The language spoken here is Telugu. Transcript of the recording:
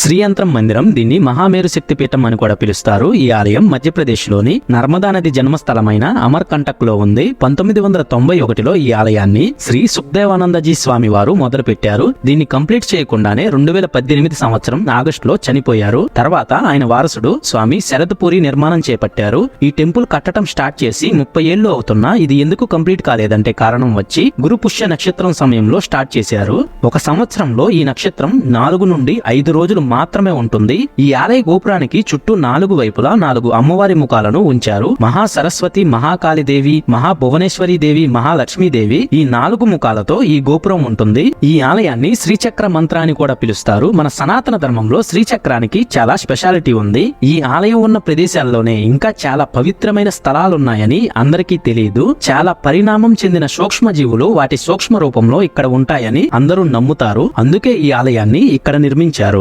శ్రీయంత్రం మందిరం, దీన్ని మహామేరు శక్తిపీఠం అని కూడా పిలుస్తారు. ఈ ఆలయం మధ్యప్రదేశ్ లోని నర్మదా నది జన్మస్థలమైన అమర్కంటక్ లో ఉంది. 1991లో ఈ ఆలయాన్ని శ్రీ సుఖదేవానందజీ స్వామి వారు మొదలు పెట్టారు. దీన్ని కంప్లీట్ చేయకుండానే 2018 సంవత్సరం ఆగస్టులో చనిపోయారు. తర్వాత ఆయన వారసుడు స్వామి శరద్పూరి నిర్మాణం చేపట్టారు. ఈ టెంపుల్ కట్టడం స్టార్ట్ చేసి 30 ఏళ్లు అవుతున్నా ఇది ఎందుకు కంప్లీట్ కాలేదంటే కారణం వచ్చి గురు పుష్య నక్షత్రం సమయంలో స్టార్ట్ చేశారు. ఒక సంవత్సరంలో ఈ నక్షత్రం 4 నుండి 5 రోజులు మాత్రమే ఉంటుంది. ఈ ఆలయ గోపురానికి చుట్టూ 4 వైపులా 4 అమ్మవారి ముఖాలను ఉంచారు. మహా సరస్వతి, మహాకాళిదేవి, మహాభువనేశ్వరి దేవి, మహాలక్ష్మీదేవి ఈ 4 ముఖాలతో ఈ గోపురం ఉంటుంది. ఈ ఆలయాన్ని శ్రీచక్ర మంత్ర అని కూడా పిలుస్తారు. మన సనాతన ధర్మంలో శ్రీచక్రానికి చాలా స్పెషాలిటీ ఉంది. ఈ ఆలయం ఉన్న ప్రదేశాల్లోనే ఇంకా చాలా పవిత్రమైన స్థలాలున్నాయని అందరికీ తెలియదు. చాలా పరిణామం చెందిన సూక్ష్మ జీవులు వాటి సూక్ష్మ రూపంలో ఇక్కడ ఉంటాయని అందరూ నమ్ముతారు. అందుకే ఈ ఆలయాన్ని ఇక్కడ నిర్మించారు.